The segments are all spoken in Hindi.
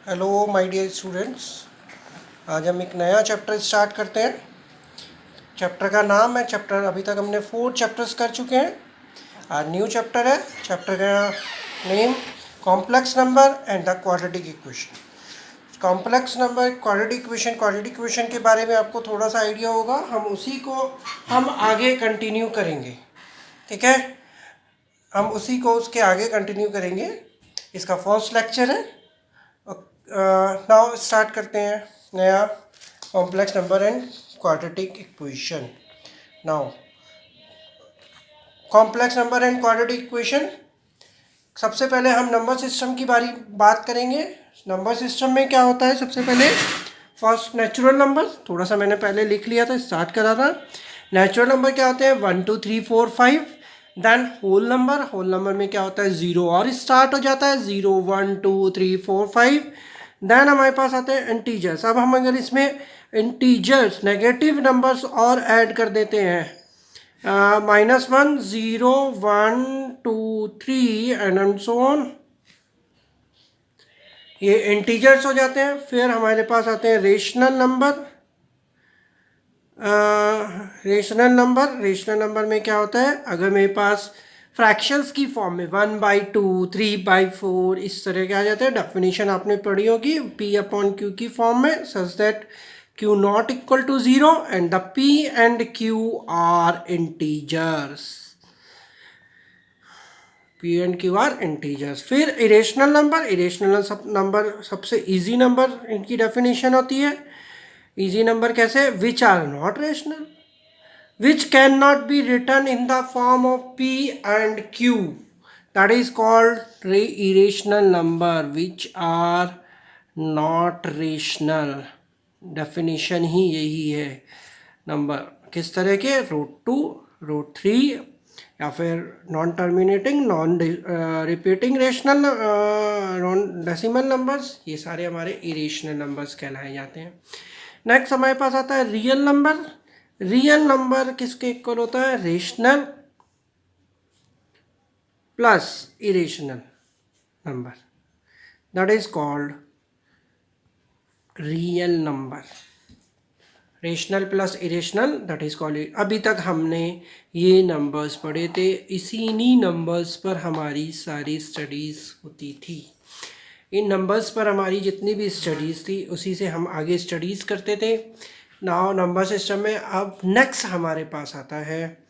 Hello my dear students. आज हम एक नया चैप्टर स्टार्ट करते हैं। चैप्टर का नाम है चैप्टर अभी तक हमने 4 चैप्टर्स कर चुके हैं। आज न्यू चैप्टर है। चैप्टर का name complex number and the quadratic equation. Complex number quadratic equation के बारे में आपको थोड़ा सा आइडिया होगा। हम उसी को हम आगे कंटिन्यू करेंगे। ठीक है, हम उसी को उसके आगे कंटिन्यू करेंगे। इसका फर्स्ट लेक्चर है। नाउ स्टार्ट करते हैं नया complex number and quadratic equation. Now complex number and quadratic equation, सबसे पहले हम नंबर सिस्टम की बात करेंगे। नंबर सिस्टम में क्या होता है, सबसे पहले फर्स्ट नेचुरल नंबर, थोड़ा सा मैंने पहले लिख लिया था, स्टार्ट करा था। नेचुरल नंबर क्या होते हैं, 1 2 3 4 5। देन होल नंबर में क्या होता है, 0 और स्टार्ट हो जाता है, 0 1 2 3 4 5। देन हमारे पास आते हैं इंटीजर्स। अब हम अगर इसमें इंटीजर्स नेगेटिव नंबर्स और ऐड कर देते हैं, -1 0 1 2 3 एंड सो ऑन, ये इंटीजर्स हो जाते हैं। फिर हमारे पास आते हैं रेशनल नंबर। रेशनल नंबर में क्या होता है, अगर मेरे पास फ्रैक्शंस की फॉर्म में 1/2 3/4 इस तरह के आ जाते हैं। डेफिनेशन आपने पढ़ी होगी P/Q की फॉर्म में, such that Q not equal to 0 and the P and Q are integers. P and Q are integers. फिर इरेशनल नंबर सबसे इजी नंबर इनकी डेफिनेशन होती है। इजी नंबर कैसे, which are not rational, which cannot be written in the form of P and Q, that is called irrational number, which are not rational। definition ही यही है। नंबर किस तरह के, √2 √3 या फिर non terminating non repeating rational non decimal numbers, ये सारे हमारे इरेशनल नंबर्स कहलाए जाते हैं। नेक्स्ट हमारे पास आता है रियल नंबर। रियल नंबर किसके इक्वल होता है, rational plus irrational number, that is called real number. Rational plus irrational, that is called. अभी तक हमने ये नंबर्स पढ़े थे, इसी नंबर्स पर हमारी सारी स्टडीज़ होती थी। इन नंबर्स पर हमारी जितनी भी स्टडीज़ थी उसी से हम आगे स्टडीज़ करते थे। नाउ नंबर सिस्टम में अब नेक्स्ट हमारे पास आता है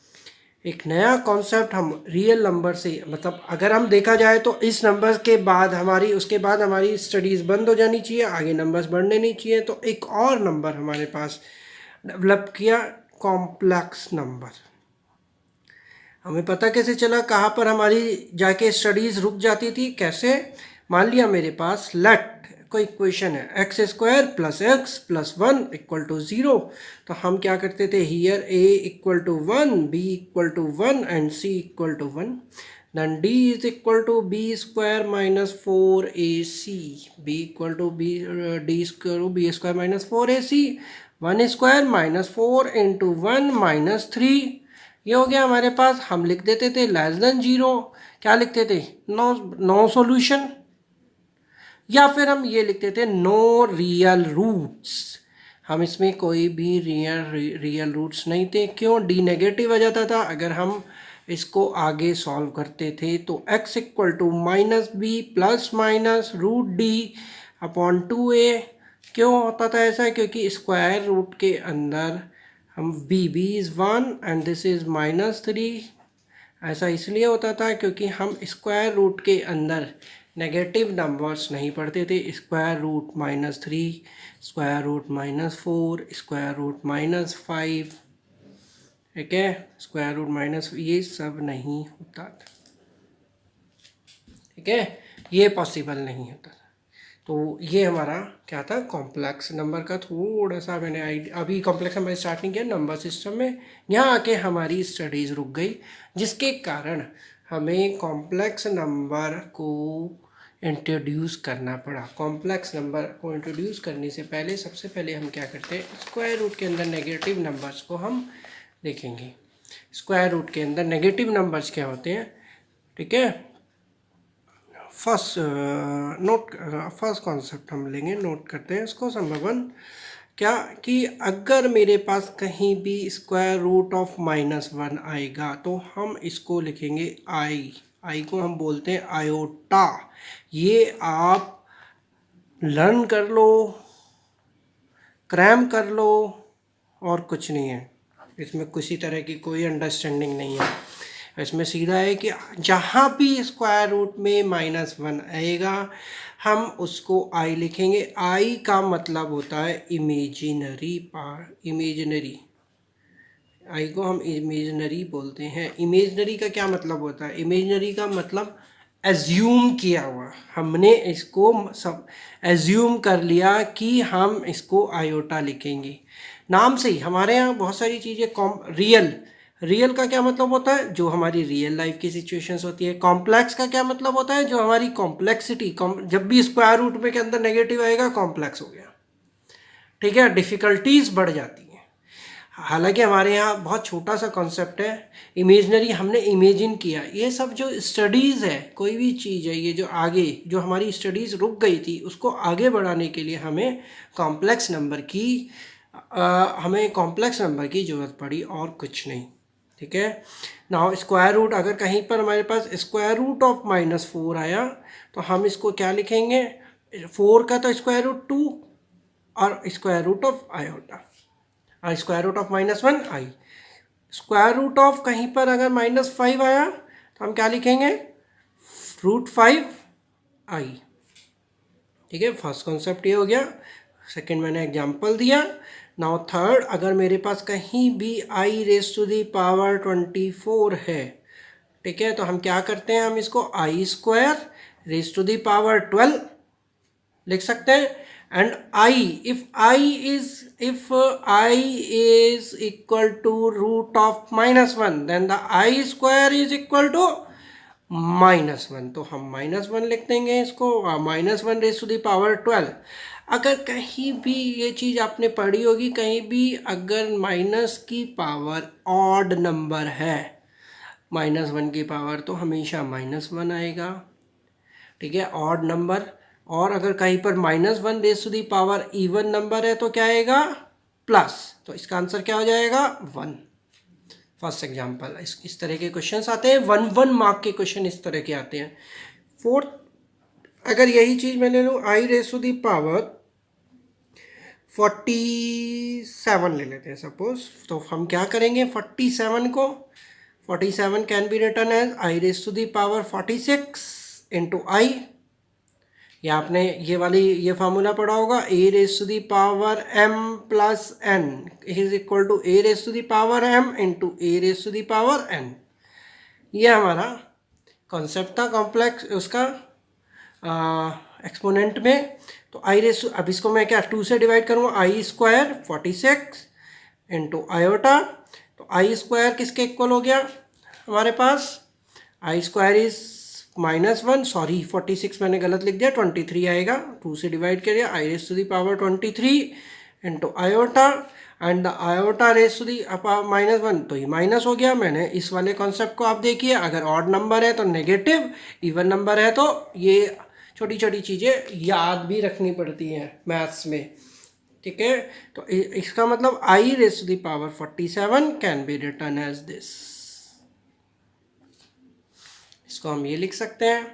एक नया कॉन्सेप्ट। हम रियल नंबर से, मतलब अगर हम देखा जाए तो इस नंबर के बाद उसके बाद हमारी स्टडीज़ बंद हो जानी चाहिए, आगे नंबर्स बढ़ने नहीं चाहिए। तो एक और नंबर हमारे पास डेवलप किया, कॉम्प्लेक्स नंबर। हमें पता कैसे चला कहाँ पर हमारी जाके स्टडीज़ रुक जाती थी, कैसे, मान लिया मेरे पास लेट कोई इक्वेशन है, x² + x + 1 = 0। तो हम क्या करते थे, here a = 1, b = 1 and c = 1। Then d = b² - 4ac, b = b² - 4ac, 1² - 4 × 1 - 3। ये हो गया हमारे पास। हम लिख देते थे <0। क्या लिखते थे, नो सॉल्यूशन, या फिर हम ये लिखते थे नो रियल रूट्स। हम इसमें कोई भी रियल रूट्स नहीं थे। क्यों, डी नेगेटिव आ जाता था अगर हम इसको आगे सॉल्व करते थे। तो x = -b ± √d/2a। क्यों होता था ऐसा, क्योंकि स्क्वायर रूट के अंदर हम b is 1 and this is -3। ऐसा इसलिए होता था क्योंकि हम स्क्वायर रूट के अंदर नेगेटिव नंबर्स नहीं पढ़ते थे। Square root -3, square root -4, square root -5, ठीक है, स्क्वायर रूट ये सब नहीं होता था। ठीक है, ये पॉसिबल नहीं होता था। तो ये हमारा क्या था, कॉम्प्लेक्स नंबर का थोड़ा सा मैंने अभी कॉम्प्लेक्स नंबर स्टार्ट नहीं किया नंबर सिस्टम में। यहाँ आके हमारी स्टडीज़ रुक गई, जिसके कारण हमें कॉम्प्लेक्स नंबर को इंट्रोड्यूस करना पड़ा। कॉम्प्लेक्स नंबर को इंट्रोड्यूस करने से पहले सबसे पहले हम क्या करते हैं, स्क्वायर रूट के अंदर नेगेटिव नंबर्स को हम देखेंगे। स्क्वायर रूट के अंदर नेगेटिव नंबर्स क्या होते हैं, ठीक है। फर्स्ट फर्स्ट कॉन्सेप्ट हम लेंगे, नोट करते हैं इसको। नंबर 1 क्या कि अगर मेरे पास कहीं भी स्क्वायर रूट ऑफ -1 आएगा तो हम इसको लिखेंगे आई को हम बोलते हैं आयोटा। ये आप लर्न कर लो, क्रैम कर लो, और कुछ नहीं है इसमें, किसी तरह की कोई अंडरस्टैंडिंग नहीं है इसमें। सीधा है कि जहाँ भी स्क्वायर रूट में -1 आएगा हम उसको आई लिखेंगे। आई का मतलब होता है इमेजिनरी पार्ट, इमेजिनरी। आई को हम इमेजिनरी बोलते हैं। इमेजिनरी का क्या मतलब होता है? इमेजिनरी का मतलब एज्यूम किया हुआ। हमने इसको सब एज्यूम कर लिया कि हम इसको आयोटा लिखेंगे। नाम से ही हमारे यहाँ बहुत सारी चीज़ें रियल का क्या मतलब होता है? जो हमारी रियल लाइफ की सिचुएशंस होती है। कॉम्प्लेक्स का क्या मतलब होता है? जो हमारी कॉम्प्लेक्सिटी, जब भी स्क्वायर रूट में के अंदर नेगेटिव आएगा कॉम्प्लेक्स हो गया, ठीक है, डिफ़िकल्टीज बढ़ जाती हैं। हालांकि हमारे यहाँ बहुत छोटा सा कॉन्सेप्ट है इमेजनरी, हमने इमेजिन किया। ये सब जो स्टडीज़ है, कोई भी चीज़ है, ये जो आगे जो हमारी स्टडीज़ रुक गई थी उसको आगे बढ़ाने के लिए हमें कॉम्प्लेक्स नंबर की ज़रूरत पड़ी और कुछ नहीं, ठीक है। नाउ स्क्वायर रूट, अगर कहीं पर हमारे पास स्क्वायर रूट ऑफ -4 आया तो हम इसको क्या लिखेंगे? 4 का तो स्क्वायर रूट 2 और square root of iota, square root of -1 i. Square root of कहीं पर अगर -5 आया तो हम क्या लिखेंगे? √5 आई, ठीक है। फर्स्ट कॉन्सेप्ट ये हो गया। सेकंड मैंने एग्जांपल दिया। नाउ थर्ड, अगर मेरे पास कहीं भी i⁻24 है, ठीक है, तो हम क्या करते हैं? हम इसको i²⁻12 लिख सकते हैं। And if I is equal to √1 then the I² is equal to -1, तो हम -1 लिख देंगे इसको, -1⁻12। अगर कहीं भी ये चीज़ आपने पढ़ी होगी, कहीं भी अगर माइनस की पावर ऑड नंबर है, -1 की पावर, तो हमेशा -1 आएगा, ठीक है, ऑड नंबर। और अगर कहीं पर -1⁻⁻ इवन नंबर है तो क्या आएगा? प्लस। तो इसका आंसर क्या हो जाएगा? 1। First example. इस तरह के क्वेश्चंस आते हैं, 1 मार्क के क्वेश्चन इस तरह के आते हैं। फोर्थ, अगर यही चीज़ मैं ले लूँ i⁻47 ले लेते हैं सपोज, तो हम क्या करेंगे? 47 can be written as i⁻46 into i. या आपने ये फार्मूला पढ़ा होगा, a⁻m+n is equal to a⁻m into a⁻n। ये हमारा कॉन्सेप्ट था कॉम्प्लेक्स उसका एक्सपोनेंट में। तो अब इसको मैं क्या 2 से डिवाइड करूँगा? i²46 into iota. तो i² किसके इक्वल हो गया हमारे पास? i² इज -1, सॉरी 46 मैंने गलत लिख दिया, 23 आएगा। 2 से डिवाइड करिए, i⁻23 into iota and the iota -1, तो ये माइनस हो गया। मैंने इस वाले कॉन्सेप्ट को आप देखिए, अगर ऑड नंबर है तो नेगेटिव, इवन नंबर है तो ये छोटी छोटी चीज़ें याद भी रखनी पड़ती हैं मैथ्स में, ठीक है। तो इसका मतलब i⁻47 can be written as this. इसको हम ये लिख सकते हैं,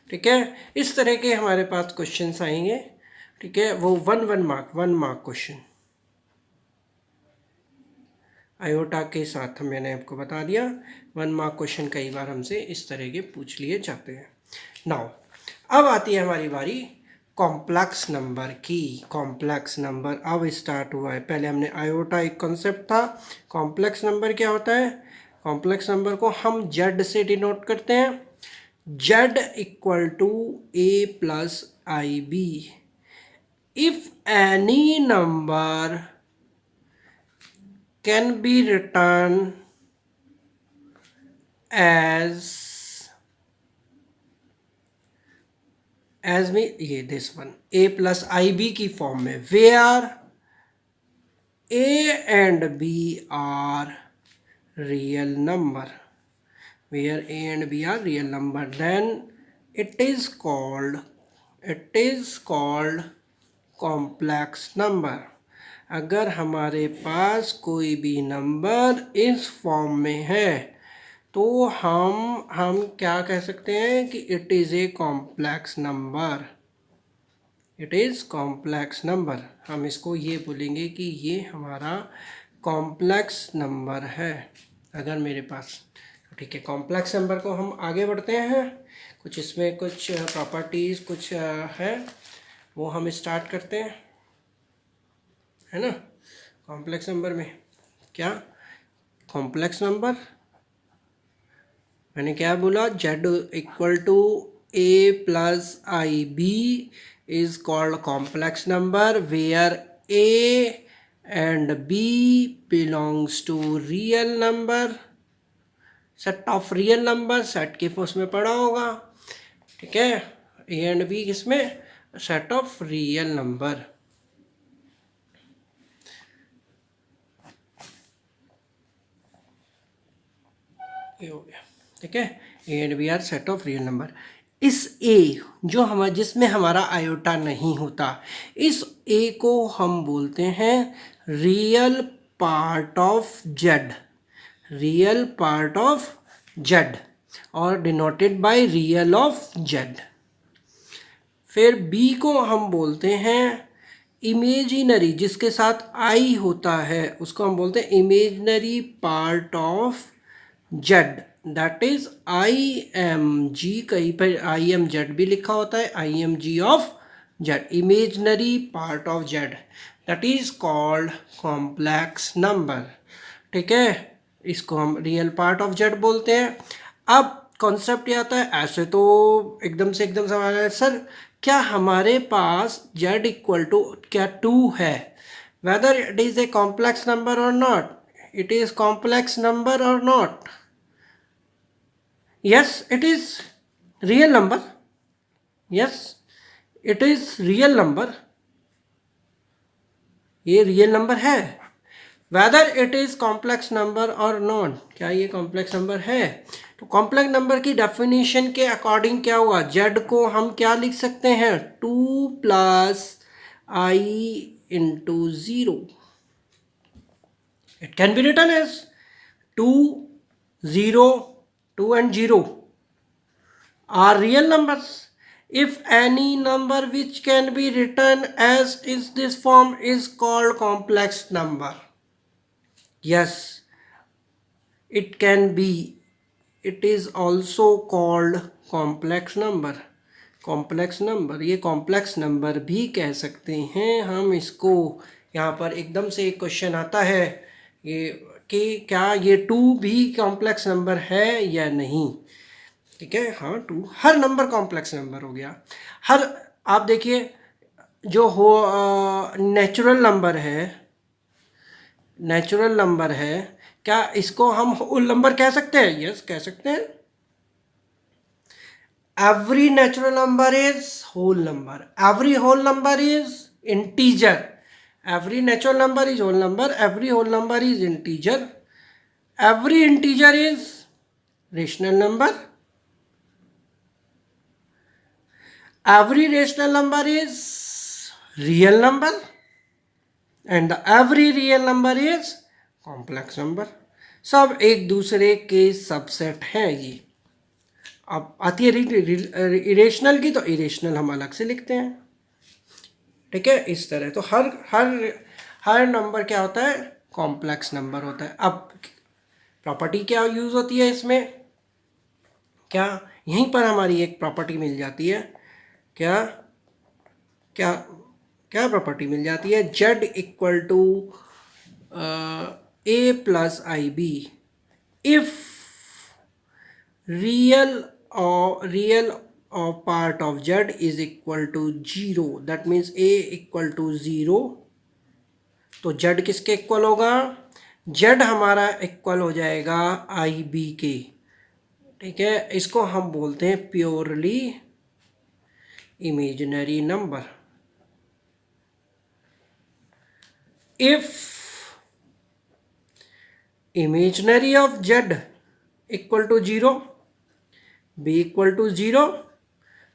ठीक है। इस तरह के हमारे पास क्वेश्चंस आएंगे, ठीक है। वो 1 मार्क क्वेश्चन आयोटा के साथ मैंने आपको बता दिया। 1 मार्क क्वेश्चन कई बार हमसे इस तरह के पूछ लिए जाते हैं। नाउ अब आती है हमारी बारी कॉम्प्लेक्स नंबर की। कॉम्प्लेक्स नंबर अब स्टार्ट हुआ है। पहले हमने आयोटा एक कॉन्सेप्ट था। कॉम्प्लेक्स नंबर क्या होता है? कॉम्प्लेक्स नंबर को हम जेड से डिनोट करते हैं। Z equal to a+ib। If any number can be written as में ये दिस वन a+ib की फॉर्म में, where a and b are real number, then it is called complex number. अगर हमारे पास कोई भी नंबर इस फॉर्म में है तो हम क्या कह सकते हैं कि it is a complex number. It is complex number, हम इसको ये बोलेंगे कि ये हमारा कॉम्प्लेक्स नंबर है अगर मेरे पास। ठीक है, कॉम्प्लेक्स नंबर को हम आगे बढ़ते हैं। कुछ इसमें कुछ प्रॉपर्टीज़ कुछ है वो हम स्टार्ट करते हैं, है ना। कॉम्प्लेक्स नंबर में क्या, कॉम्प्लेक्स नंबर मैंने क्या बोला, z equal to a plus i b is called complex number where a and b belongs to real number, set of real number. Set के उसमें पढ़ा होगा, ठीक है। ए एंड बी किसमें, सेट ऑफ रियल नंबर। ये हो गया, ठीक है। A and b are set of real number. इस ए जो हमारा जिसमें हमारा आयोटा नहीं होता, इस ए को हम बोलते हैं real part of z, real part of z और denoted by real of z. फिर बी को हम बोलते हैं इमेजिनरी, जिसके साथ आई होता है उसको हम बोलते हैं imaginary part of z, that is i m g. कहीं पर आई एम जेड भी लिखा होता है, i m g of z, imaginary part of z, that is called complex number. ठीक है, इसको हम रियल पार्ट ऑफ जेड बोलते हैं। अब कॉन्सेप्ट ये आता है, ऐसे तो एकदम से सवाल है सर क्या हमारे पास z इक्वल टू क्या 2 है, whether it is a complex number और not, it is complex number और not. Yes it is real number, yes it is real number, ये रियल नंबर है। Whether it is complex number और नॉट, क्या ये कॉम्प्लेक्स नंबर है। तो कॉम्प्लेक्स नंबर की डेफिनेशन के अकॉर्डिंग क्या हुआ, जेड को हम क्या लिख सकते हैं, 2 plus i into 0। It can be written as 2 0 2 and 0 are real numbers. If any number which can be written as is this form is called complex number. Yes, it can be, it is also called complex number. Complex number, ये कॉम्प्लेक्स नंबर भी कह सकते हैं हम इसको। यहाँ पर एकदम से एक क्वेश्चन आता है ये कि क्या ये 2 भी कॉम्प्लेक्स नंबर है या नहीं। ठीक है, हाँ 2 हर नंबर कॉम्प्लेक्स नंबर हो गया। हर आप देखिए जो हो नेचुरल नंबर है, नेचुरल नंबर है, क्या इसको हम होल नंबर कह सकते हैं, यस कह सकते हैं। Every natural number is whole number, every whole number is integer, every natural number is whole number, every whole number is integer, every integer is rational number, every rational number is real number and every real number is complex number। सब एक दूसरे के सबसेट हैं ये। अब आती है इरेशनल की, तो इरेशनल हम अलग से लिखते हैं। ठीक है, इस तरह तो हर हर हर नंबर क्या होता है, कॉम्प्लेक्स नंबर होता है। अब प्रॉपर्टी क्या यूज़ होती है इसमें, क्या यहीं पर हमारी एक प्रॉपर्टी मिल जाती है, क्या क्या क्या प्रॉपर्टी मिल जाती है, z equal to a plus i b if real of part of z is equal to 0, that means a equal to 0। तो z किसके इक्वल होगा, z हमारा इक्वल हो जाएगा आई बी के। ठीक है, इसको हम बोलते हैं purely imaginary number। If imaginary of z equal to 0, b equal to 0,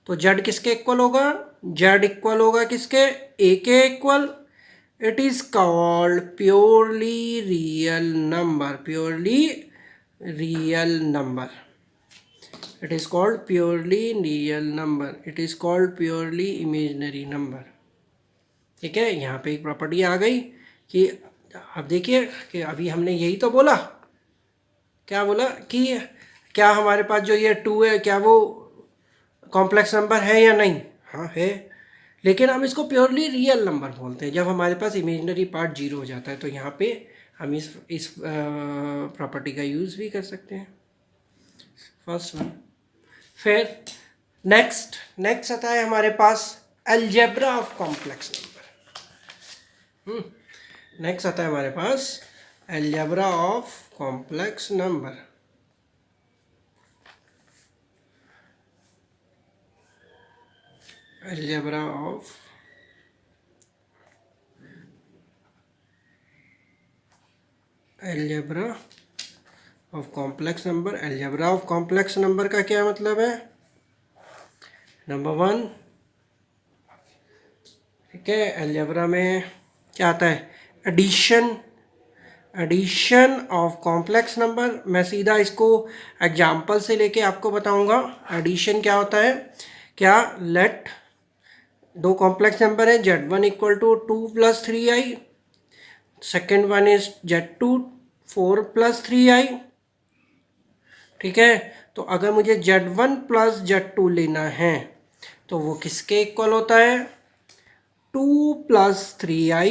तो z किसके इक्वल होगा, z इक्वल होगा किसके, a के equal. It is called purely real number, purely real number, it is called purely real number, it is called purely imaginary number. ठीक है, यहाँ पे एक प्रॉपर्टी आ गई कि अब देखिए कि अभी हमने यही तो बोला, क्या बोला कि क्या हमारे पास जो ये 2 है क्या वो कॉम्प्लेक्स नंबर है या नहीं, हाँ है, लेकिन हम इसको प्योरली रियल नंबर बोलते हैं जब हमारे पास इमेजिनरी पार्ट 0 हो जाता है। तो यहाँ पे हम इस प्रॉपर्टी का यूज़ भी कर सकते हैं, फर्स्ट वन। फिर नेक्स्ट आता है हमारे पास algebra of complex number. Next आता है हमारे पास algebra of complex number. Algebra of complex number. Algebra of complex number का क्या मतलब है, नंबर 1, ठीक है, अलजेब्रा में क्या आता है, एडिशन ऑफ कॉम्प्लेक्स नंबर। मैं सीधा इसको एग्जाम्पल से लेके आपको बताऊंगा। एडिशन क्या होता है, क्या लेट दो कॉम्प्लेक्स नंबर है z1 equal to 2 + 3i, second one is z2 4 + 3i। ठीक है, तो अगर मुझे z1 + z2 लेना है तो वो किसके इक्वल होता है, 2 + 3i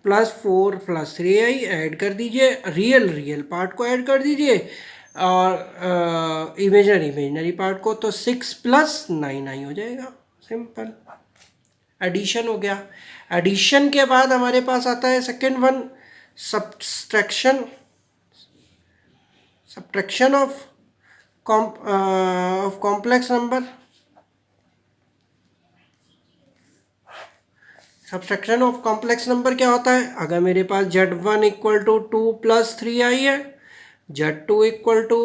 + 4 + 3i। ऐड कर दीजिए, रियल पार्ट को ऐड कर दीजिए और इमेजिनरी पार्ट को, तो 6 + 9i हो जाएगा, सिंपल एडिशन हो गया। एडिशन के बाद हमारे पास आता है second one, subtraction of complex number. Subtraction of complex number क्या होता है, अगर मेरे पास z1 इक्वल टू 2 + 3i है, z2 इक्वल टू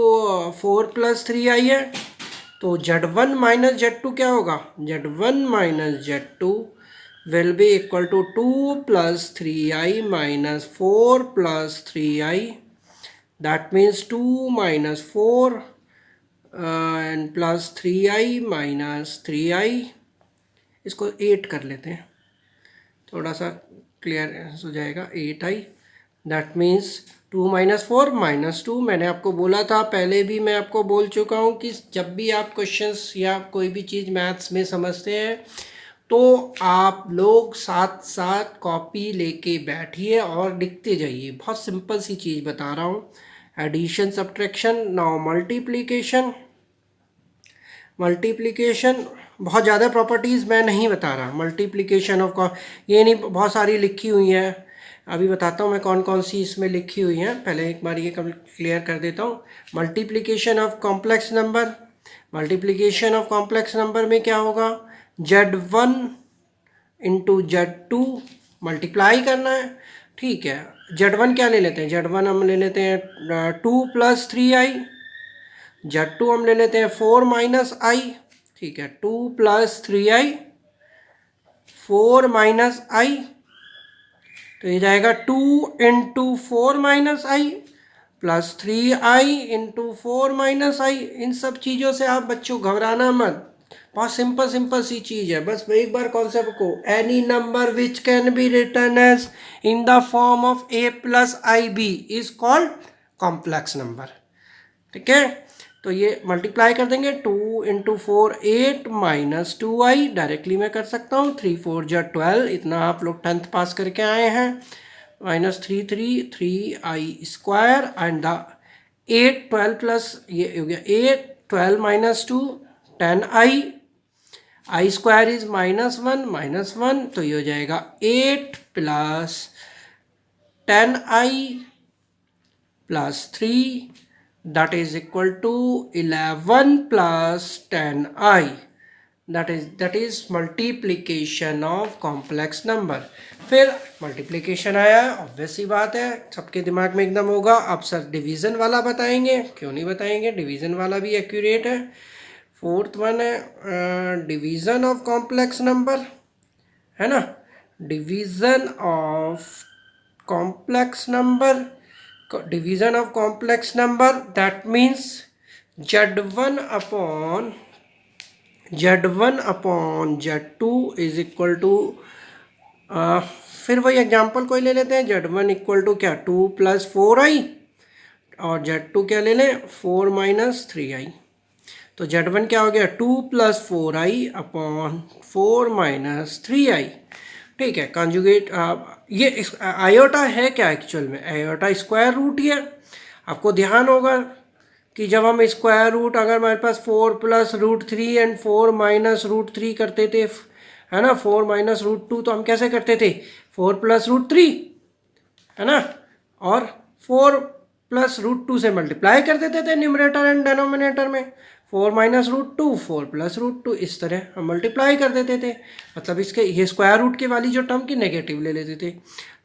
4 + 3i है, तो z1 - z2 क्या होगा, z1 - z2 will be equal to 2 + 3i - 4 + 3i, that means 2 - 4 and plus 3i - 3i, इसको 8 कर लेते हैं, थोड़ा सा क्लियर हो जाएगा, 8i, दैट मीन्स 2 - 4 - 2। मैंने आपको बोला था पहले भी, मैं आपको बोल चुका हूँ कि जब भी आप क्वेश्चंस या कोई भी चीज़ मैथ्स में समझते हैं तो आप लोग साथ साथ कॉपी लेके बैठिए और लिखते जाइए। बहुत सिंपल सी चीज़ बता रहा हूँ, एडिशन, सब्ट्रैक्शन, नाउ मल्टीप्लिकेशन बहुत ज़्यादा प्रॉपर्टीज़ मैं नहीं बता रहा। मल्टीप्लिकेशन ऑफ ये नहीं, बहुत सारी लिखी हुई हैं, अभी बताता हूँ मैं कौन कौन सी इसमें लिखी हुई हैं। पहले एक बार ये क्लियर कर देता हूँ। Multiplication of complex number, multiplication of complex number में क्या होगा, z1 × z2 मल्टीप्लाई करना है। ठीक है, z1 क्या ले लेते हैं, z1 हम ले लेते हैं 2 + 3i, z2 हम ले लेते हैं 4 - i। ठीक है, 2 + 3i 4 - i, तो ये जाएगा 2 × 4 - i + 3i × 4 - i। इन सब चीज़ों से आप बच्चों घबराना मत, बहुत सिंपल सी चीज़ है। बस एक बार कॉन्सेप्ट को, any number which can be written as in the form of a + ib is called complex number. ठीक है, तो ये मल्टीप्लाई कर देंगे, 2 × 4 8 - 2i, डायरेक्टली मैं कर सकता हूँ, 3 × 4 = 12, इतना आप लोग 10th पास करके आए हैं, -3 3i² एंड द 8 12 प्लस ये हो गया 8 12 - 2 10i, i² इज -1 तो ये हो जाएगा 8 + 10i + 3 that is equal to 11 + 10i, that is multiplication of complex number. फिर मल्टीप्लिकेशन आया, ऑब्वियस सी बात है, सबके दिमाग में एकदम होगा, अब सर डिवीज़न वाला बताएंगे, क्यों नहीं बताएंगे, डिवीज़न वाला भी एक्यूरेट है। फोर्थ वन है डिवीज़न ऑफ कॉम्प्लेक्स नंबर, है ना, division of complex number, division of complex number that means Z1 upon Z2 is equal to, फिर वही एग्जांपल कोई ले लेते हैं, Z1 इक्वल टू क्या 2 + 4i, और Z2 क्या ले लें 4 - 3i। तो Z1 क्या हो गया 2 + 4i अपॉन 4 - 3i। ठीक है, कॉन्जुगेट ये आयोटा है क्या एक्चुअल में, आयोटा स्क्वायर रूट ही है। आपको ध्यान होगा कि जब हम स्क्वायर रूट, अगर हमारे पास 4 + √3 एंड 4 - √3 करते थे, है ना, 4 - √2, तो हम कैसे करते थे 4 + √3, है ना, और 4 + √2 से मल्टीप्लाई कर देते थे न्यूमरेटर एंड डेनोमिनेटर में, 4 - √2 4 + √2, इस तरह हम मल्टीप्लाई कर देते थे। मतलब इसके ये स्क्वायर रूट के वाली जो टर्म की नेगेटिव ले लेते थे।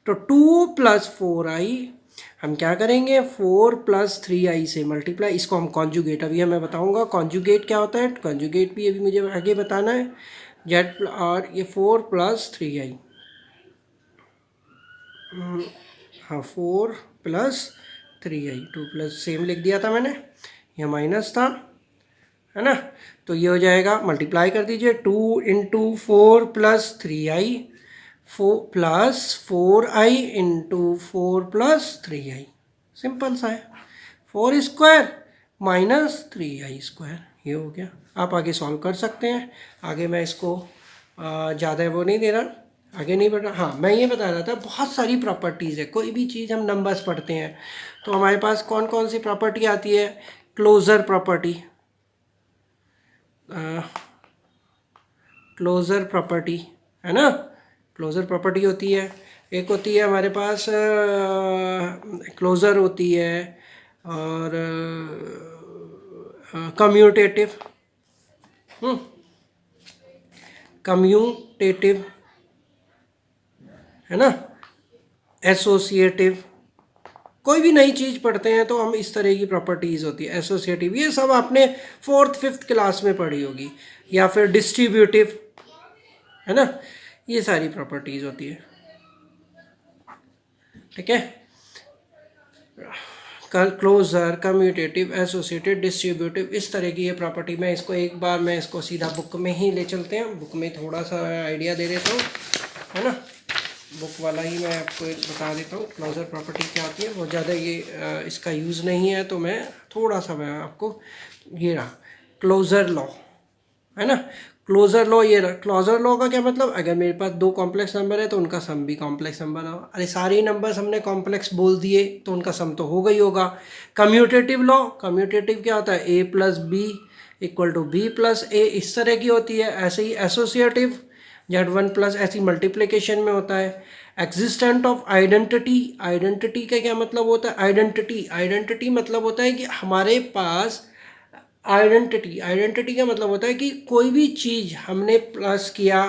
तो 2 + 4i हम क्या करेंगे 4 + 3i से मल्टीप्लाई, इसको हम कॉन्जुगेट, अभी मैं बताऊंगा कॉन्जुगेट क्या होता है, कॉन्जुगेट भी अभी मुझे आगे बताना है। जेड और ये 4 + 3i, हाँ 4 + 3i, 2 + सेम लिख दिया था मैंने, यह माइनस था, है ना। तो ये हो जाएगा, मल्टीप्लाई कर दीजिए 2 × 4 + 3i 4i × 4 + 3i, सिंपल सा है, 4² - 3i², ये हो गया। आप आगे सॉल्व कर सकते हैं। आगे मैं इसको ज़्यादा वो नहीं दे रहा, आगे नहीं बढ़ रहा। हाँ, मैं ये बता रहा था बहुत सारी प्रॉपर्टीज़ है, कोई भी चीज़ हम नंबर्स पढ़ते हैं तो हमारे पास कौन कौन सी प्रॉपर्टी आती है, क्लोज़र प्रॉपर्टी, क्लोज़र प्रॉपर्टी, है ना, क्लोज़र प्रॉपर्टी होती है। एक होती है हमारे पास क्लोज़र होती है, और कम्यूटेटिव, कम्यूटेटिव, है ना, एसोसिएटिव। कोई भी नई चीज़ पढ़ते हैं तो हम इस तरह की प्रॉपर्टीज़ होती है, एसोसिएटिव, ये सब आपने 4th 5th क्लास में पढ़ी होगी, या फिर डिस्ट्रीब्यूटिव, है ना, ये सारी प्रॉपर्टीज़ होती है। ठीक है, क्लोजर, कम्यूटेटिव, एसोसिएटेड, डिस्ट्रीब्यूटिव, इस तरह की ये प्रॉपर्टी। मैं इसको एक बार मैं इसको सीधा बुक में ही ले चलते हैं, बुक में थोड़ा सा आइडिया दे देता हूँ, है ना, बुक वाला ही मैं आपको बता देता हूँ क्लोजर प्रॉपर्टी क्या होती है। वो ज़्यादा ये इसका यूज़ नहीं है, तो मैं थोड़ा सा मैं आपको, ये रहा क्लोजर लॉ, है ना, क्लोजर लॉ ये रहा। क्लोजर लॉ का क्या मतलब, अगर मेरे पास 2 कॉम्प्लेक्स नंबर है तो उनका सम भी कॉम्प्लेक्स नंबर हो। अरे सारे नंबर्स हमने कॉम्प्लेक्स बोल दिए तो उनका सम तो होगा ही होगा। कम्यूटेटिव लॉ, कम्यूटेटिव क्या होता है, a + b = b + a, इस तरह की होती है। ऐसे ही एसोसिएटिव, Z1+ ऐसी मल्टीप्लिकेशन में होता है। एग्जिस्टेंट ऑफ आइडेंटिटी, आइडेंटिटी का क्या मतलब होता है, आइडेंटिटी, आइडेंटिटी मतलब होता है कि हमारे पास आइडेंटिटी, आइडेंटिटी का मतलब होता है कि कोई भी चीज़ हमने प्लस किया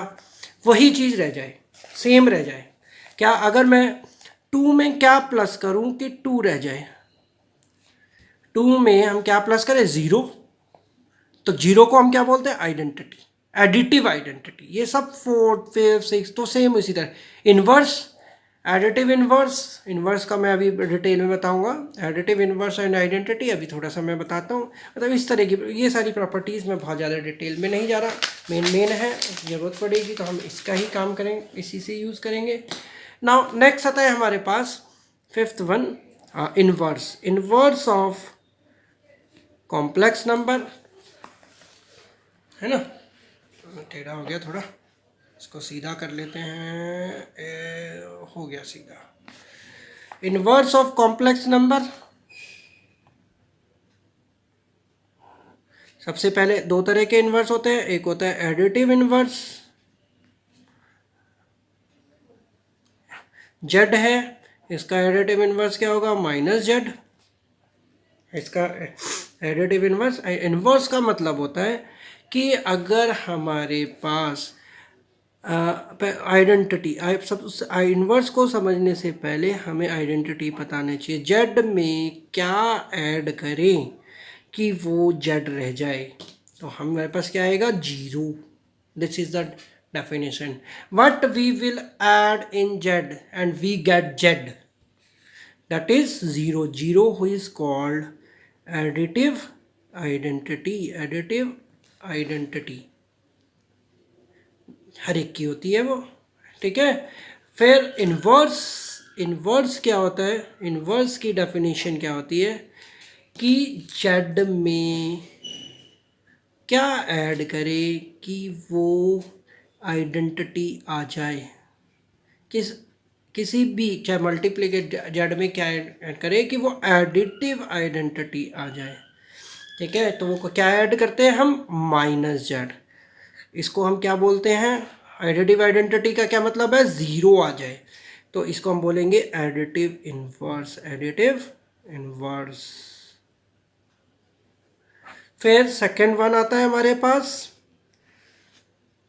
वही चीज़ रह जाए, सेम रह जाए। क्या अगर मैं 2 में क्या प्लस करूं कि 2 रह जाए, 2 में हम क्या प्लस करें 0, तो 0 को हम क्या बोलते हैं आइडेंटिटी, एडिटिव आइडेंटिटी। ये सब 4 5 6 तो सेम इसी तरह। इन्वर्स, एडिटिव इन्वर्स, इन्वर्स का मैं अभी डिटेल में बताऊंगा। एडिटिव इन्वर्स एंड आइडेंटिटी अभी थोड़ा सा मैं बताता हूँ। मतलब इस तरह की ये सारी प्रॉपर्टीज़ में बहुत ज़्यादा डिटेल में नहीं जा रहा, मेन है, ज़रूरत पड़ेगी तो हम इसका ही काम करेंगे, इसी से यूज़ करेंगे। नाउ नेक्स्ट आता है हमारे पास 5th one, inverse, inverse of complex number, है ना, टेढ़ा हो गया थोड़ा, इसको सीधा कर लेते हैं, हो गया सीधा। इनवर्स ऑफ कॉम्प्लेक्स नंबर, सबसे पहले 2 तरह के इनवर्स होते हैं, एक होता है एडिटिव इनवर्स, जेड है, इसका एडिटिव इनवर्स क्या होगा -z, इसका एडिटिव इनवर्स। इनवर्स का मतलब होता है कि अगर हमारे पास आइडेंटिटी, सब इन्वर्स को समझने से पहले हमें आइडेंटिटी बताना चाहिए। जेड में क्या ऐड करें कि वो जेड रह जाए, तो हमारे पास क्या आएगा, 0. This is the definition. What we will add in z and we get z, that is 0. 0 who is called additive identity हर एक की होती है वो, ठीक है. फिर इन्वर्स क्या होता है, इन्वर्स की डेफिनेशन क्या होती है कि जेड में क्या ऐड करे कि वो आइडेंटिटी आ जाए, किसी भी चाहे मल्टीप्लिकेट जेड में क्या ऐड करे कि वो एडिटिव आइडेंटिटी आ जाए, ठीक है. तो वो क्या ऐड करते हैं हम, माइनस जेड. इसको हम क्या बोलते हैं, एडिटिव आइडेंटिटी का क्या मतलब है, 0 आ जाए, तो इसको हम बोलेंगे एडिटिव इन्वर्स. Additive inverse. फिर सेकंड वन आता है हमारे पास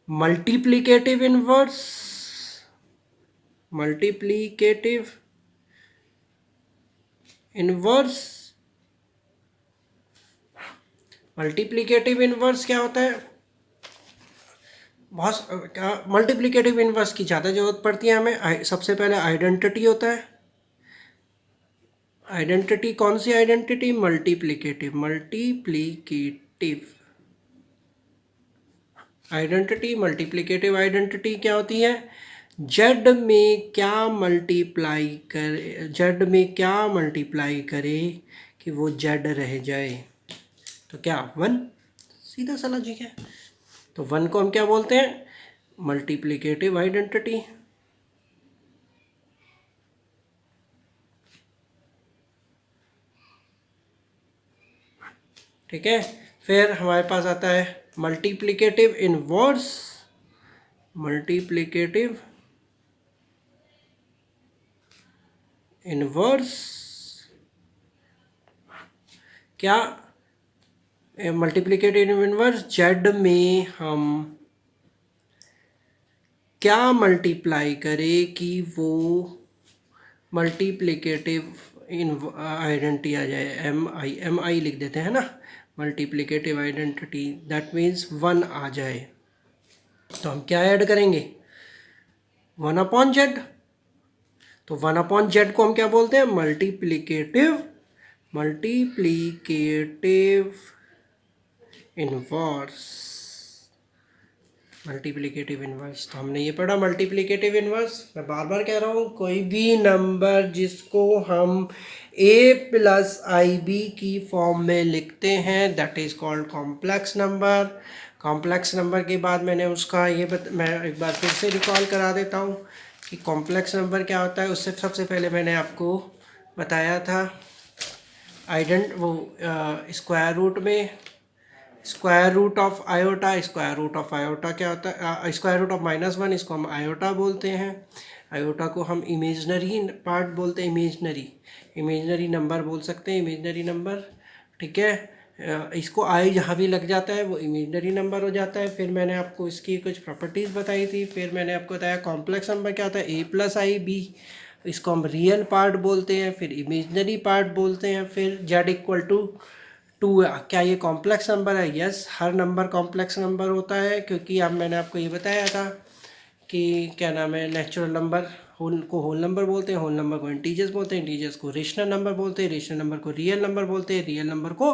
multiplicative inverse. Multiplicative inverse. Multiplicative inverse क्या होता है, बहुत क्या मल्टीप्लिकेटिव इन्वर्स की ज़्यादा ज़रूरत पड़ती है हमें. सबसे पहले आइडेंटिटी होता है. आइडेंटिटी कौन सी identity, multiplicative. Multiplicative identity, multiplicative identity क्या होती है, जेड में क्या मल्टीप्लाई करे, जेड में क्या मल्टीप्लाई करे कि वो जेड रह जाए, तो क्या 1. सीधा सा लॉजिक है. तो 1 को हम क्या बोलते हैं, मल्टीप्लिकेटिव आइडेंटिटी. ठीक है. फिर हमारे पास आता है मल्टीप्लिकेटिव इनवर्स. मल्टीप्लिकेटिव इनवर्स क्या, मल्टीप्लिकेटिव इनवर्स जेड में हम क्या मल्टीप्लाई करे कि वो मल्टीप्लिकेटिव आइडेंटिटी आ जाए. एम आई लिख देते हैं ना, मल्टीप्लिकेटिव आइडेंटिटी, दैट मीन्स 1 आ जाए. तो हम क्या ऐड करेंगे, 1 अपॉन जेड. तो 1 अपॉन जेड को हम क्या बोलते हैं, मल्टीप्लिकेटिव इनवर्स. Multiplicative inverse. तो हमने ये पढ़ा मल्टीप्लिकेटिव इनवर्स. मैं बार बार कह रहा हूँ, कोई भी नंबर जिसको हम a प्लस आई बी की फॉर्म में लिखते हैं, that is called complex number. Complex number के बाद मैंने उसका मैं एक बार फिर से रिकॉल करा देता हूँ कि कॉम्प्लेक्स नंबर क्या होता है. उससे सबसे पहले मैंने आपको बताया था स्क्वायर रूट में square root of iota. Square root of iota क्या होता है, स्क्वायर रूट ऑफ -1, इसको हम आयोटा बोलते हैं. आयोटा को हम इमेजनरी पार्ट बोलते हैं, इमेजनरी नंबर बोल सकते हैं, इमेजनरी नंबर. ठीक है. इसको आई जहाँ भी लग जाता है वो इमेजनरी नंबर हो जाता है. फिर मैंने आपको इसकी कुछ प्रॉपर्टीज़ बताई थी. फिर मैंने आपको बताया कॉम्प्लेक्स नंबर क्या होता है, a प्लस आई बी. इसको हम रियल पार्ट बोलते हैं, फिर इमेजनरी पार्ट बोलते हैं. फिर z इक्वल टू 2. क्या ये कॉम्प्लेक्स नंबर है, यस. हर नंबर कॉम्प्लेक्स नंबर होता है, क्योंकि अब मैंने आपको ये बताया था कि क्या नाम है, नेचुरल नंबर को होल नंबर बोलते हैं, होल नंबर को इंटीजर्स बोलते हैं, इंटीजर्स को रेशनल नंबर बोलते हैं, रेशनल नंबर को रियल नंबर बोलते हैं, रियल नंबर को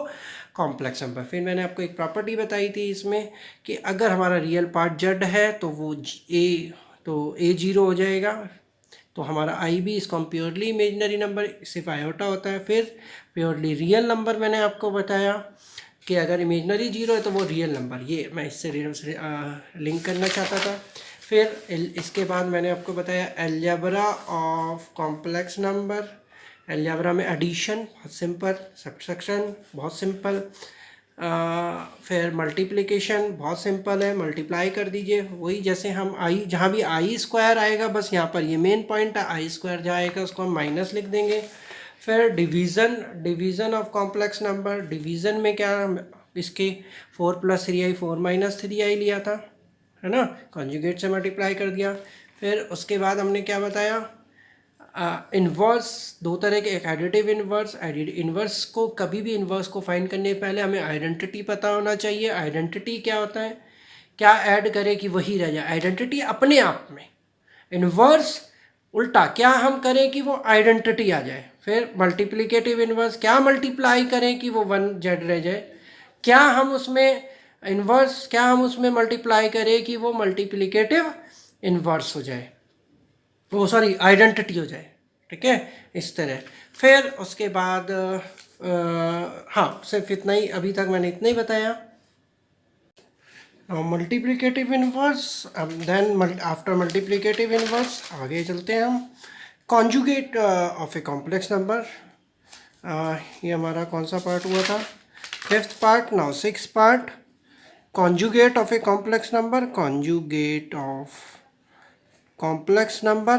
कॉम्प्लेक्स नंबर. फिर मैंने आपको एक प्रॉपर्टी बताई थी इसमें कि अगर हमारा रियल पार्ट जेड है तो वो ए 0 हो जाएगा. तो हमारा आई भी इसको हम प्योरली इमेजनरी नंबर, सिर्फ आयोटा होता है. फिर प्योरली रियल नंबर मैंने आपको बताया कि अगर इमेजनरी 0 है तो वो रियल नंबर. ये मैं इससे लिंक करना चाहता था. फिर इसके बाद मैंने आपको बताया algebra of complex number. Algebra में एडिशन बहुत सिंपल, सब्ट्रैक्शन बहुत सिंपल, फिर मल्टीप्लिकेशन बहुत सिंपल है, मल्टीप्लाई कर दीजिए. वही जैसे हम आई, जहाँ भी आई स्क्वायर आएगा, बस यहाँ पर ये मेन पॉइंट है, आई स्क्वायर जहाँ आएगा उसको हम माइनस लिख देंगे. फिर division of complex number. Division में क्या, इसके 4 + 3i 4 - 3i लिया था, है ना, कॉन्जुगेट से मल्टीप्लाई कर दिया. फिर उसके बाद हमने क्या बताया, इन्वर्स दो तरह के, एक एडिटिव इन्वर्स। इन्वर्स को कभी भी इन्वर्स को फाइंड करने से पहले हमें आइडेंटिटी पता होना चाहिए। आइडेंटिटी क्या होता है, क्या ऐड करें कि वही रह जाए, आइडेंटिटी अपने आप में। इन्वर्स उल्टा, क्या हम करें कि वो आइडेंटिटी आ जाए। फिर मल्टीप्लिकेटिव इन्वर्स, क्या मल्टीप्लाई करें कि वो 1 जेड रह जाए। क्या हम उसमें इन्वर्स, क्या हम उसमें मल्टीप्लाई करें कि वो मल्टीप्लिकेटिव इन्वर्स हो जाए, वो सॉरी आइडेंटिटी हो जाए। ठीक है, इस तरह। फिर उसके बाद हाँ, सिर्फ इतना ही, अभी तक मैंने इतना ही बताया। Multiplicative inverse, then after multiplicative inverse आगे चलते हैं हम। Conjugate of a complex number, ये हमारा कौन सा पार्ट हुआ था, 5th part. Now 6th part, conjugate of a complex number. Conjugate of complex number,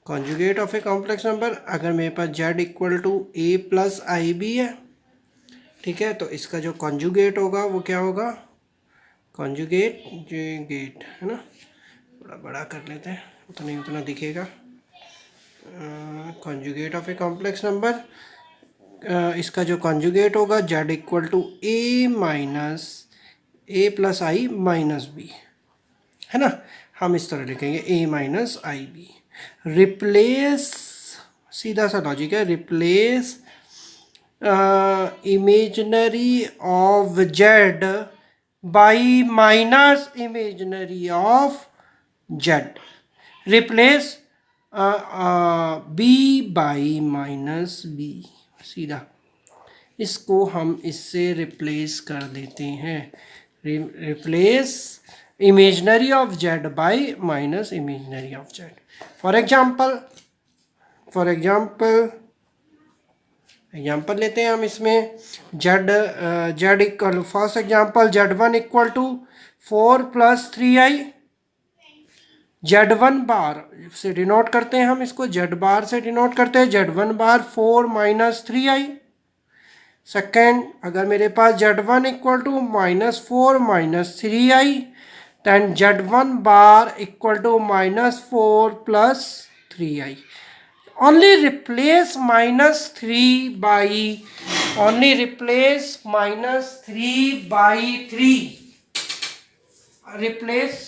conjugate of a complex number. अगर मेरे पास z equal to a plus i b है, ठीक है, तो इसका जो कॉन्जुगेट होगा वो क्या होगा, कॉन्जुगेट गेट है ना, थोड़ा बड़ा कर लेते हैं, उतना ही उतना दिखेगा। Conjugate of a complex number, इसका जो कॉन्जुगेट होगा z equal to a minus a plus i minus b, है ना। हम इस तरह लिखेंगे a minus i b. Replace, सीधा सा लॉजिक है, replace imaginary of z by minus imaginary of z. Replace b by minus b, सीधा इसको हम इससे रिप्लेस कर देते हैं। Replace imaginary of z by minus imaginary of z. For example example लेते हैं हम इसमें, z equal, first example z1 equal to 4 plus 3i। z1 bar से डिनोट करते हैं हम इसको, z बार से डिनोट करते हैं, z1 बार 4 माइनस 3i। सेकेंड, अगर मेरे पास z1 equal to -4 minus 3i, then z1 bar equal to -4 plus 3i. Only replace -3 by, only replace -3 by 3. Replace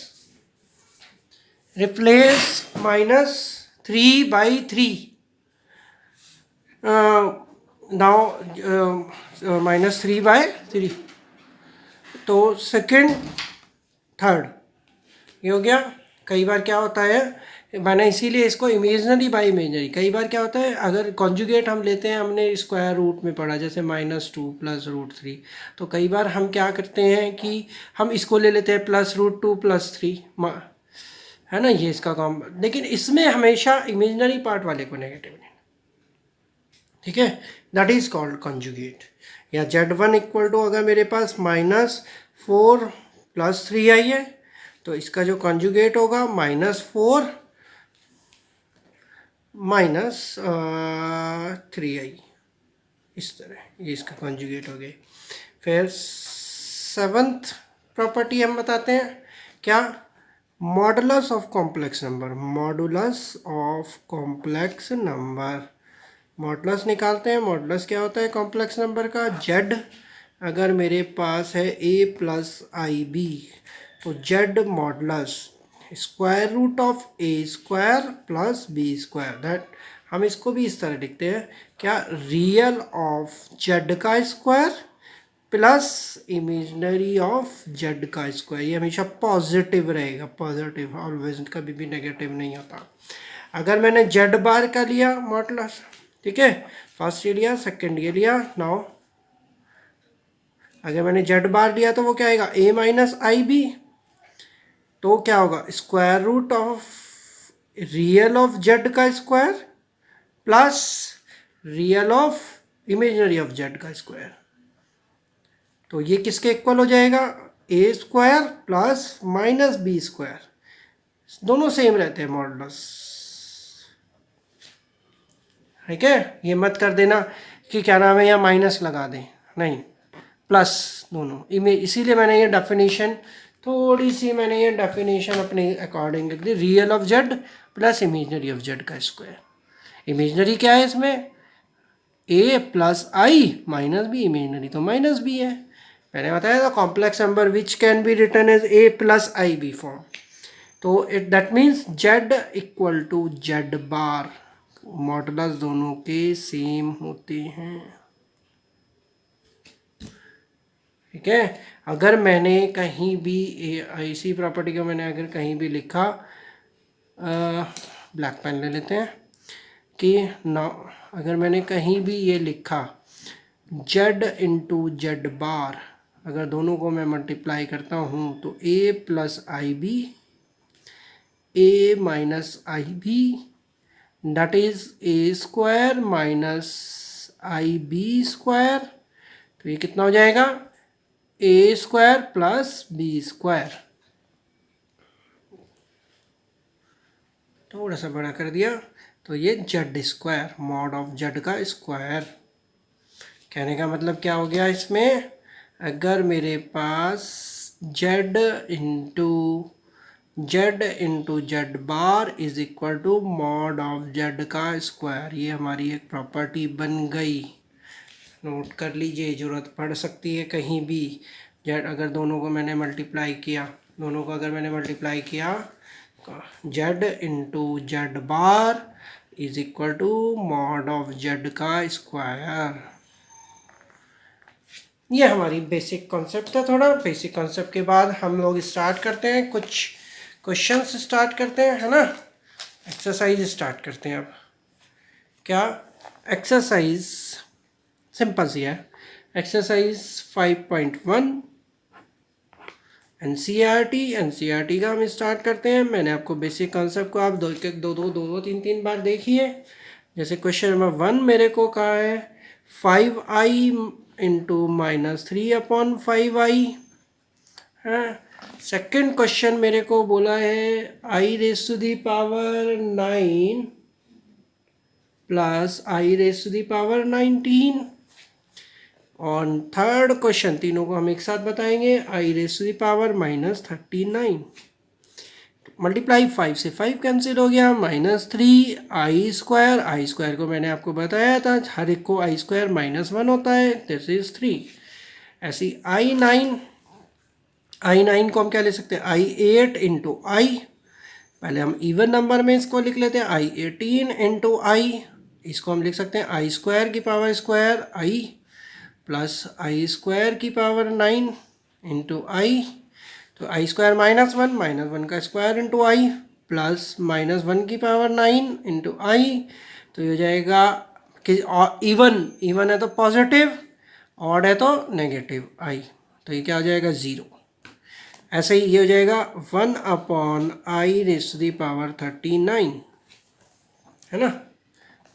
-3 by 3. Now -3 by 3. तो सेकेंड थर्ड ये हो गया। कई बार क्या होता है, मैंने इसीलिए इसको इमेजनरी बाई इमेजनरी, कई बार क्या होता है अगर कॉन्जुगेट हम लेते हैं, हमने स्क्वायर रूट में पढ़ा जैसे -2 प्लस √3, तो कई बार हम क्या करते हैं कि हम इसको ले लेते हैं +√2 प्लस 3, है ना, ये इसका काम। लेकिन इसमें हमेशा इमेजनरी पार्ट वाले को नेगेटिव लेना, ठीक है, दैट इज कॉल्ड कॉन्जुगेट। या z1 इक्वल टू, अगर मेरे पास -4 प्लस 3i है, तो इसका जो कॉन्जुगेट होगा -4 माइनस 3i, इस तरह ये इसका कॉन्जुगेट हो गया। फिर 7th प्रॉपर्टी हम बताते हैं, क्या, modulus of complex number. Modulus of complex number, modulus निकालते हैं। मॉडुलस क्या होता है कॉम्प्लेक्स नंबर का, z अगर मेरे पास है a प्लस आई बी, तो z modulus square root of a square plus b square. That हम इसको भी इस तरह लिखते हैं, क्या, रियल ऑफ z का square plus imaginary of z का स्क्वायर। ये हमेशा पॉजिटिव रहेगा, पॉजिटिव, ऑलवेज, कभी भी नेगेटिव नहीं होता। अगर मैंने z बार का लिया मॉडुलस, ठीक है, फर्स्ट ये लिया, सेकेंड ये लिया, नाउ अगर मैंने z बार लिया तो वो क्या आएगा, a माइनस आई बी, तो क्या होगा, square root of real of z का square plus real of imaginary of z का स्क्वायर। तो ये किसके इक्वल हो जाएगा, a square plus minus b square, दोनों सेम रहते हैं मॉडुलस, ठीक है। ये मत कर देना कि क्या नाम है या माइनस लगा दें, नहीं, प्लस दोनों। इसीलिए मैंने ये डेफिनेशन थोड़ी सी मैंने ये डेफिनेशन अपने अकॉर्डिंग लिख दी, real of z plus imaginary of z का स्क्वायर। इमेजनरी क्या है इसमें, a plus i minus b, imaginary तो माइनस बी है। मैंने बताया था complex number which can be written as a plus i b form, तो it that means z equal to z bar, modulus दोनों के सेम होते हैं। ठीक है, अगर मैंने कहीं भी इसी प्रॉपर्टी को मैंने अगर कहीं भी लिखा, ब्लैक पेन ले लेते हैं, कि ना अगर मैंने कहीं भी ये लिखा जेड इंटू जेड बार, अगर दोनों को मैं मल्टीप्लाई करता हूँ तो a plus i b, a minus i b, that is a square minus i b square, तो ये कितना हो जाएगा, a square plus b square. थोड़ा सा बड़ा कर दिया, तो ये z square, mod of z का स्क्वायर। कहने का मतलब क्या हो गया इसमें, अगर मेरे पास z into z bar is equal to mod of z का स्क्वायर, ये हमारी एक प्रॉपर्टी बन गई। नोट कर लीजिए, ज़रूरत पड़ सकती है कहीं भी। जेड अगर दोनों को मैंने मल्टीप्लाई किया, दोनों को अगर मैंने मल्टीप्लाई किया, z into z bar is equal to mod of z का स्क्वायर। ये हमारी बेसिक कॉन्सेप्ट है। थोड़ा बेसिक कॉन्सेप्ट के बाद हम लोग स्टार्ट करते हैं, कुछ क्वेश्चंस स्टार्ट करते हैं, है ना। एक्सरसाइज स्टार्ट करते हैं अब। क्या एक्सरसाइज सिंपल सी है, एक्सरसाइज 5.1 एनसीईआरटी का हम स्टार्ट करते हैं। मैंने आपको बेसिक कॉन्सेप्ट को आप दो तीन बार देखिए। जैसे क्वेश्चन नंबर 1 मेरे को कहा है 5i इंटू -3/5i है। सेकेंड क्वेश्चन मेरे को बोला है i⁻9 प्लस i⁻19। और थर्ड क्वेश्चन, तीनों को हम एक साथ बताएंगे, i⁻−39 मल्टीप्लाई 5 से 5 कैंसिल हो गया, -3 आई स्क्वायर को मैंने आपको बताया था हर एक को आई स्क्वायर -1 होता है, दिस इज 3। ऐसी i9 को हम क्या ले सकते हैं, i8 इंटू आई, पहले हम इवन नंबर में इसको लिख लेते हैं, i18 इंटू आई, इसको हम लिख सकते हैं आई स्क्वायर की पावर स्क्वायर आई प्लस आई स्क्वायर की पावर 9 इंटू आई, तो आई स्क्वायर -1 का स्क्वायर इंटू आई प्लस -1 की पावर 9 इंटू आई, तो ये हो जाएगा कि इवन है तो पॉजिटिव, ऑड है तो नेगेटिव आई, तो ये क्या हो जाएगा 0। ऐसे ही ये हो जाएगा 1/i⁻39 है ना,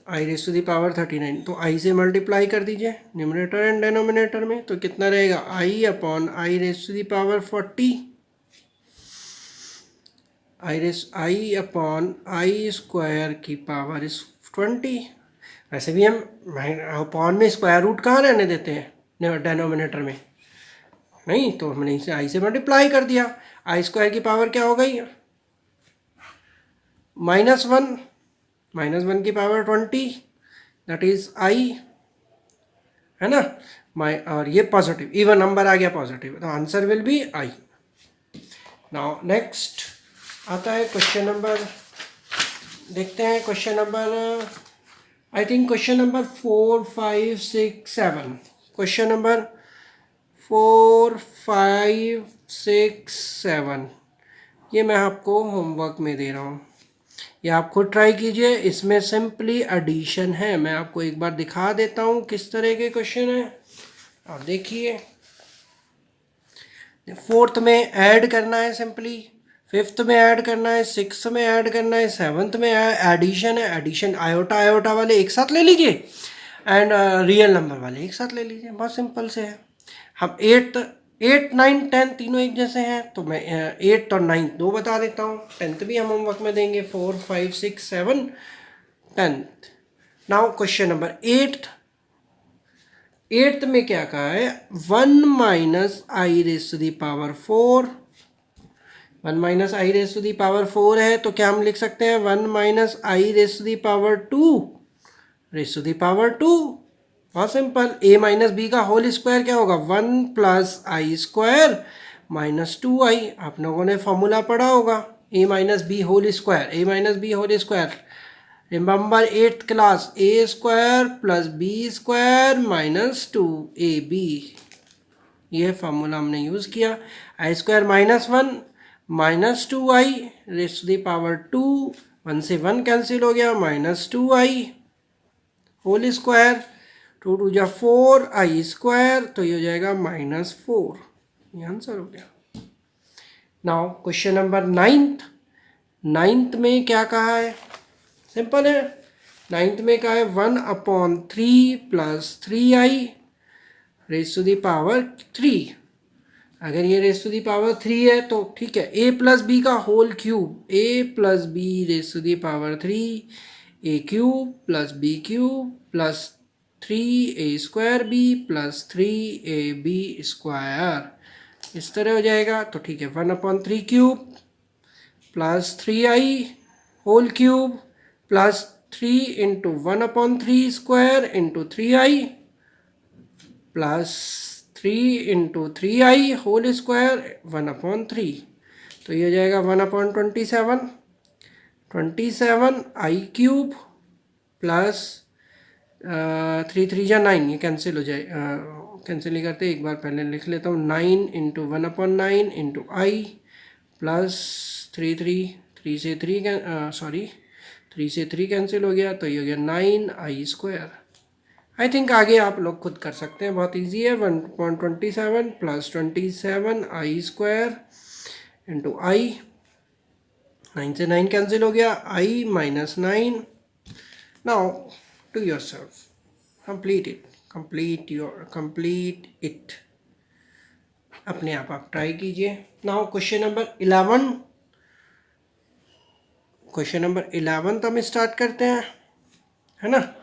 i⁻39, तो i से मल्टीप्लाई कर दीजिए न्यूमरेटर एंड डेनोमिनेटर में, तो कितना रहेगा i/i⁻40 i स्क्वायर की पावर 20। वैसे भी हम अपॉन में स्क्वायर रूट कहाँ रहने देते हैं डेनोमिनेटर में, नहीं, तो हमने इसे i से मल्टीप्लाई कर दिया। आई स्क्वायर की पावर क्या हो गई, -1 की पावर 20, दैट इज आई, है ना। और ये पॉजिटिव, इवन नंबर आ गया पॉजिटिव, तो answer will be i. Now next आता है क्वेश्चन नंबर, देखते हैं question number, I think question number 4, 5, 6, 7, question number 4, 5, 6, 7, ये मैं आपको होमवर्क में दे रहा हूँ, ये आप खुद ट्राई कीजिए। इसमें सिंपली एडिशन है, मैं आपको एक बार दिखा देता हूँ किस तरह के क्वेश्चन है, आप देखिए। फोर्थ में ऐड करना है सिंपली, फिफ्थ में ऐड करना है, सिक्स्थ में ऐड करना है, सेवन्थ में एडिशन है। एडिशन आयोटा वाले एक साथ ले लीजिए एंड रियल नंबर वाले एक साथ ले लीजिए, बहुत सिंपल से है। हम 8, 9, 10 तीनों एक जैसे हैं, तो मैं 8 और 9 दो बता देता हूँ। 10th भी हम होमवर्क में देंगे, 4, 5, 6, 7, 10th। Now question number 8th में क्या कहा है, 1 - i⁻4 1 minus i raise to the power 4 है तो क्या हम लिख सकते हैं 1 minus i raise to the power 2 raise to the power 2। बहुत सिंपल। a माइनस बी का होल स्क्वायर क्या होगा 1 प्लस आई स्क्वायर माइनस 2i। आप लोगों ने फॉर्मूला पढ़ा होगा a minus b whole square, a minus b whole square. Remember 8th class, a square plus b square minus 2ab। यह फार्मूला हमने यूज़ किया। I square minus 1 minus 2i raise to the power 2, 1 से 1 कैंसिल हो गया, minus 2i whole square, 2 to जा 4 आई स्क्वायर, तो ये हो जाएगा माइनस 4। ये आंसर हो गया। नाउ क्वेश्चन नंबर 9th में क्या कहा है, सिंपल है। 9th में कहा है 1/3 plus 3i raise to the power 3। अगर ये रेस टू दी पावर 3 है तो ठीक है, a प्लस बी का whole cube, a plus b raise to the power 3, a cube plus b cube plus 3a square b plus 3ab square, इस तरह हो जाएगा। तो ठीक है, 1/3 cube plus 3i whole cube plus 3 into 1/3 square into 3i plus 3 into 3i whole square 1/3। तो ये हो जाएगा 1/27, 27i क्यूब प्लस 3 3 जा 9, ये कैंसिल हो जाए, कैंसिल नहीं करते, एक बार पहले लिख लेता हूँ। 9 इंटू 1/9 इंटू आई प्लस 3 3 से 3 कैंसिल हो गया, तो ये हो गया 9i स्क्वायर। आई थिंक आगे आप लोग खुद कर सकते हैं, बहुत इजी है। 1/27 प्लस 27i स्क्वायर इंटू आई, 9 से 9 कैंसिल हो गया, i minus 9। Now to yourself, complete it अपने आप ट्राई कीजिए। नाउ क्वेश्चन नंबर 11 तो हम स्टार्ट करते हैं, है ना।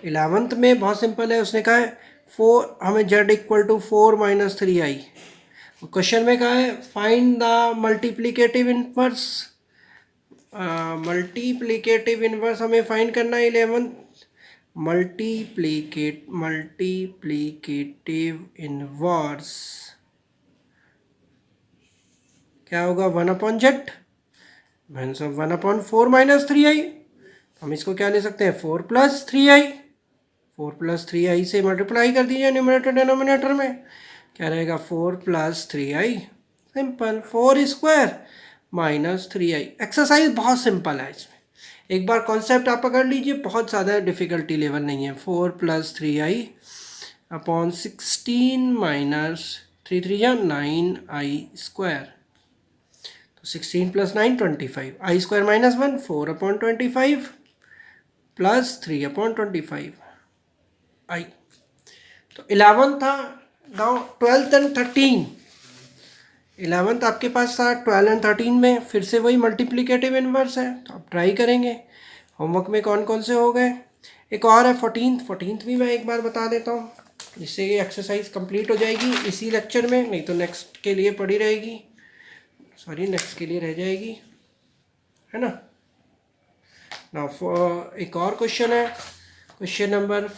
11th में बहुत सिंपल है, उसने कहा है 4, हमें z equal to 4 minus 3i। Question में कहा है find the multiplicative inverse. Multiplicative inverse हमें फाइंड करना है 11th। मल्टीप्लिकेटिव इनवर्स क्या होगा 1/z, 1/4 माइनस 3i। हम इसको क्या ले सकते हैं 4 प्लस 3i, 4 प्लस 3i से मल्टीप्लाई कर दीजिए न्यूमरेटर डिनोमिनेटर में, क्या रहेगा 4 plus 3i, simple. 4 square minus 3i। Exercise बहुत सिंपल है, इसमें एक बार कॉन्सेप्ट आप पकड़ लीजिए, बहुत ज़्यादा डिफ़िकल्टी लेवल नहीं है। 4 प्लस 3i अपॉन 16 माइनस 3 3 या 9i स्क्वायर, तो 16 प्लस 9 25, आई स्क्वायर माइनस 1 4/25 प्लस 3/25 आई। तो 11 था। Now 12th and 13। 11th आपके पास था, 12 एंड 13 में फिर से वही मल्टीप्लिकेटिव इनवर्स है, तो आप ट्राई करेंगे। होमवर्क में कौन कौन से हो गए, एक और है 14th भी मैं एक बार बता देता हूँ, जिससे ये एक्सरसाइज कंप्लीट हो जाएगी इसी लेक्चर में, नहीं तो नेक्स्ट के लिए पड़ी रहेगी, नेक्स्ट के लिए रह जाएगी, है ना। ना एक और क्वेश्चन है, क्वेश्चन नंबर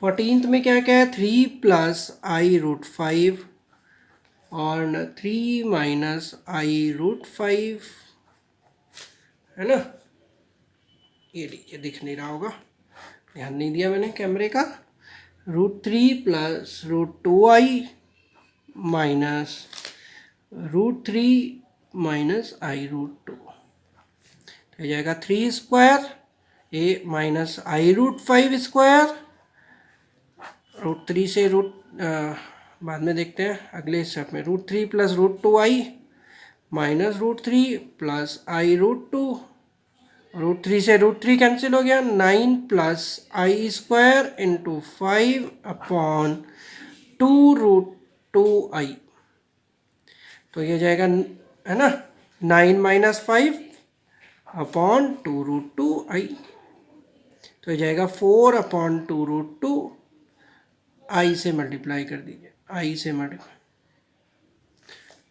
14th में क्या क्या है 3 प्लस i√5 और 3 माइनस i√5, है ना। ये लीजिए, दिख नहीं रहा होगा, ध्यान नहीं दिया मैंने कैमरे का। √3 plus √2i minus √3 minus i√2, हो जाएगा 3 square a minus i√5 square, √3 से बाद में देखते हैं अगले स्टेप में, √3 plus √2i minus √3 plus i√2, √3 से √3 कैंसिल हो गया, 9 plus i square into 5/2√2i, तो ये जाएगा, है ना, 9 माइनस 5/2√2i, तो ये जाएगा 4/2√2, आई से मल्टीप्लाई कर दीजिए, आई से मल्टीप्लाई,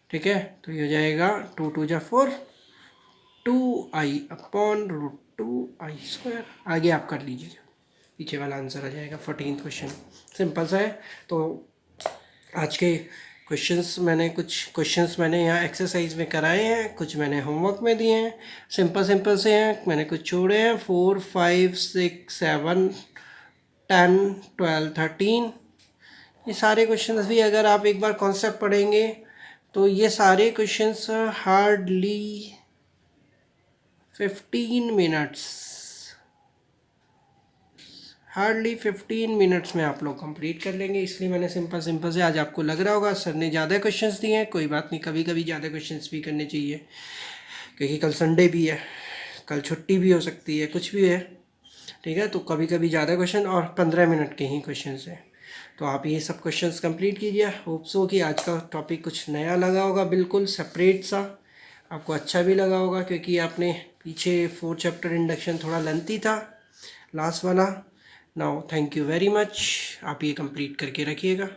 ठीक है, तो ये हो जाएगा 2×2 = 4, 2i/√2i²। आगे आप कर लीजिए, पीछे वाला आंसर आ जाएगा 14th क्वेश्चन। सिंपल सा है। तो आज के कुछ क्वेश्चंस मैंने यहाँ एक्सरसाइज में कराए हैं, कुछ मैंने होमवर्क में दिए हैं, सिंपल से हैं, मैंने कुछ छोड़े हैं। 4, 5, 6, 7, 10, 12, 13, ये सारे क्वेश्चंस भी अगर आप एक बार कॉन्सेप्ट पढ़ेंगे तो ये सारे क्वेश्चंस हार्डली 15 मिनट्स में आप लोग कंप्लीट कर लेंगे। इसलिए मैंने सिंपल से, आज आपको लग रहा होगा सर ने ज़्यादा क्वेश्चंस दिए हैं, कोई बात नहीं, कभी कभी ज़्यादा क्वेश्चंस भी करने चाहिए, क्योंकि कल संडे भी है, कल छुट्टी भी हो सकती है, कुछ भी है, ठीक है। तो कभी कभी ज़्यादा क्वेश्चन और 15 मिनट के ही क्वेश्चन हैं, तो आप ये सब क्वेश्चंस कंप्लीट कीजिए। होप सो कि आज का टॉपिक कुछ नया लगा होगा, बिल्कुल सेपरेट सा, आपको अच्छा भी लगा होगा, क्योंकि आपने पीछे 4th चैप्टर इंडक्शन थोड़ा लेंथी था लास्ट वाला। Now thank you very much, आप ये कंप्लीट करके रखिएगा।